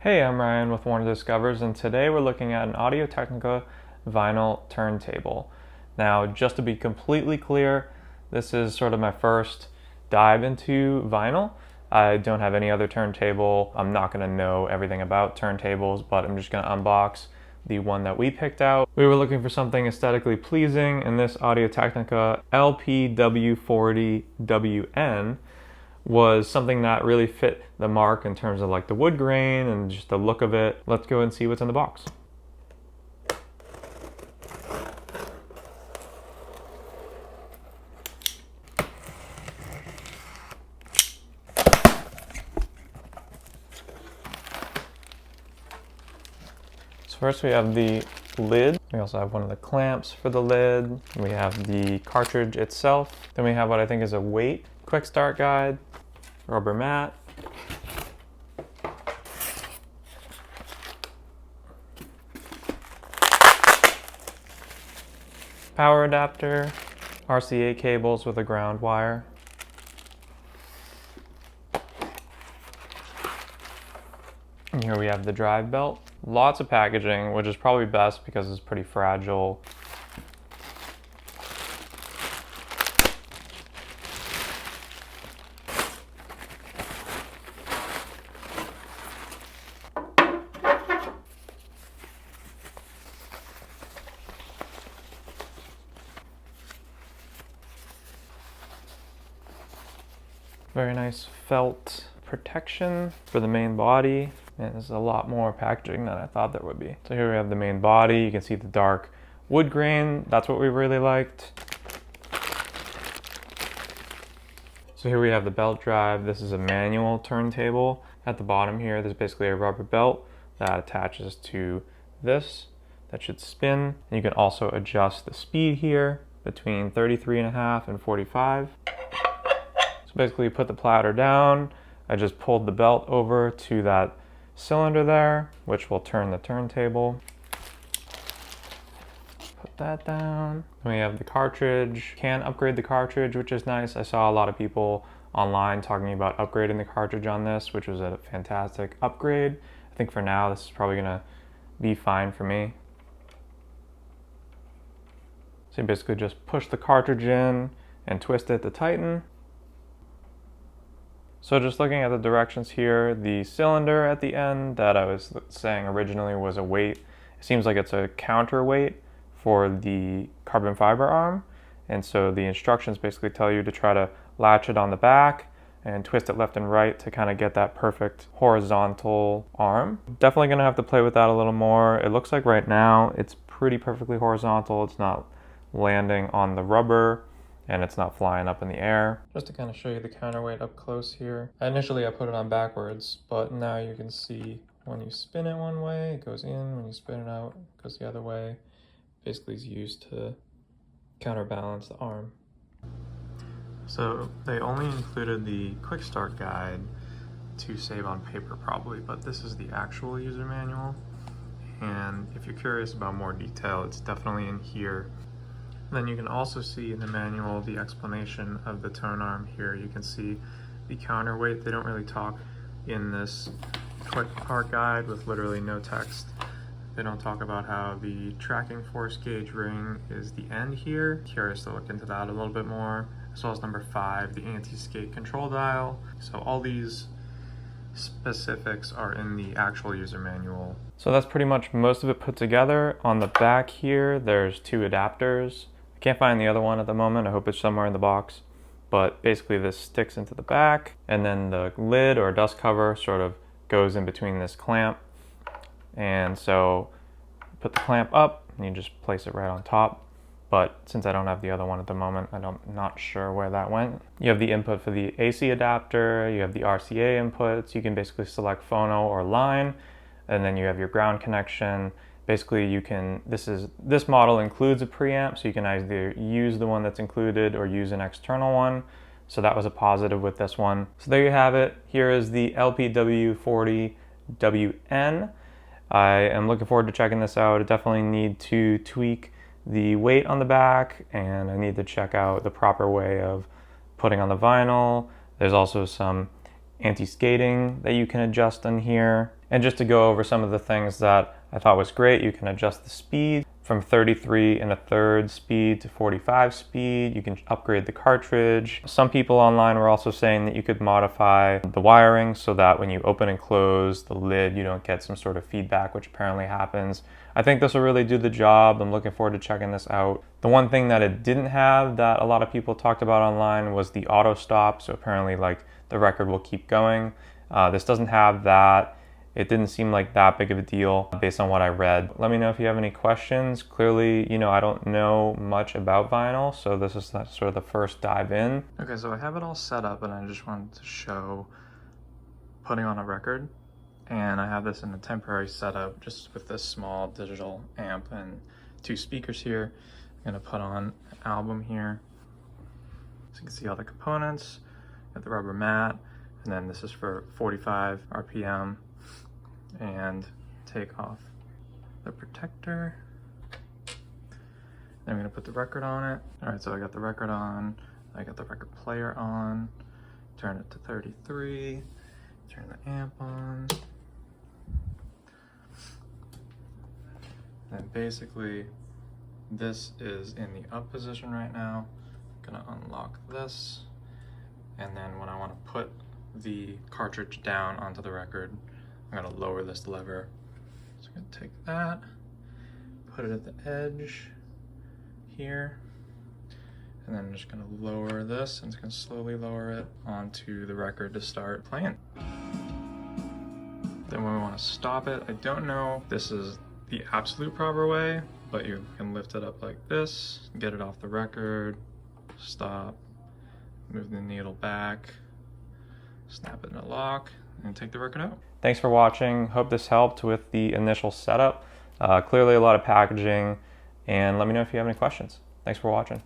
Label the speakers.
Speaker 1: Hey, I'm Ryan with Warner Discovers, and today we're looking at an Audio-Technica vinyl turntable. Now, just to be completely clear, this is sort of my first dive into vinyl. I don't have any other turntable. I'm not going to know everything about turntables, but I'm just going to unbox the one that we picked out. We were looking for something aesthetically pleasing, and this Audio-Technica LPW40WN was something that really fit the mark in terms of like the wood grain and just the look of it. Let's go and see what's in the box. So first we have the lid. We also have one of the clamps for the lid. We have the cartridge itself. Then we have what I think is a weight, quick start guide, rubber mat, power adapter, RCA cables with a ground wire, and here we have the drive belt. Lots of packaging, which is probably best because it's pretty fragile. Very nice felt protection for the main body. And there's a lot more packaging than I thought there would be. So here we have the main body. You can see the dark wood grain. That's what we really liked. So here we have the belt drive. This is a manual turntable. At the bottom here, there's basically a rubber belt that attaches to this. That should spin. And you can also adjust the speed here between 33.5 and 45. So basically you put the platter down. I just pulled the belt over to that cylinder there, which will turn the turntable. Put that down. Then we have the cartridge. Can upgrade the cartridge, which is nice. I saw a lot of people online talking about upgrading the cartridge on this, which was a fantastic upgrade. I think for now, this is probably gonna be fine for me. So you basically just push the cartridge in and twist it to tighten. So just looking at the directions here, the cylinder at the end that I was saying originally was a weight. It seems like it's a counterweight for the carbon fiber arm. And so the instructions basically tell you to try to latch it on the back and twist it left and right to kind of get that perfect horizontal arm. Definitely gonna have to play with that a little more. It looks like right now it's pretty perfectly horizontal. It's not landing on the rubber, and it's not flying up in the air. Just to kind of show you the counterweight up close here. Initially I put it on backwards, but now you can see when you spin it one way, it goes in. When you spin it out, it goes the other way. Basically it's used to counterbalance the arm. So they only included the quick start guide to save on paper probably, but this is the actual user manual. And if you're curious about more detail, it's definitely in here. Then you can also see in the manual the explanation of the tone arm here. You can see the counterweight. They don't really talk in this quick part guide with literally no text. They don't talk about how the tracking force gauge ring is the end here. Curious to look into that a little bit more. As well as number 5, the anti-skate control dial. So all these specifics are in the actual user manual. So that's pretty much most of it put together. On the back here, there's 2 adapters. Can't find the other one at the moment. I hope it's somewhere in the box. But basically this sticks into the back, and then the lid or dust cover sort of goes in between this clamp. And so put the clamp up and you just place it right on top. But since I don't have the other one at the moment, I'm not sure where that went. You have the input for the AC adapter, you have the RCA inputs. You can basically select phono or line, and then you have your ground connection. Basically you can, this model includes a preamp, so you can either use the one that's included or use an external one. So that was a positive with this one. So there you have it. Here is the LPW40WN. I am looking forward to checking this out. I definitely need to tweak the weight on the back, and I need to check out the proper way of putting on the vinyl. There's also some anti-skating that you can adjust in here. And just to go over some of the things that I thought was great, you can adjust the speed from 33 1/3 speed to 45 speed. You can upgrade the cartridge. Some people online were also saying that you could modify the wiring so that when you open and close the lid, you don't get some sort of feedback, which apparently happens. I think this will really do the job. I'm looking forward to checking this out. The one thing that it didn't have that a lot of people talked about online was the auto stop. So apparently like the record will keep going. This doesn't have that. It didn't seem like that big of a deal based on what I read. Let me know if you have any questions. Clearly, I don't know much about vinyl, so this is sort of the first dive in. Okay, so I have it all set up and I just wanted to show putting on a record. And I have this in a temporary setup just with this small digital amp and 2 speakers here. I'm gonna put on an album here. So you can see all the components. Got the rubber mat, and then this is for 45 RPM. And take off the protector. Then I'm gonna put the record on it. All right, so I got the record on. I got the record player on. Turn it to 33. Turn the amp on. And basically, this is in the up position right now. I'm gonna unlock this. And then when I wanna put the cartridge down onto the record, I'm gonna lower this lever. So I'm gonna take that, put it at the edge here, and then I'm just gonna lower this, and it's gonna slowly lower it onto the record to start playing. Then when we wanna stop it, I don't know if this is the absolute proper way, but you can lift it up like this, get it off the record, stop, move the needle back, snap it in a lock, and take the record out. Thanks for watching. Hope this helped with the initial setup. Clearly a lot of packaging, and let me know if you have any questions. Thanks for watching.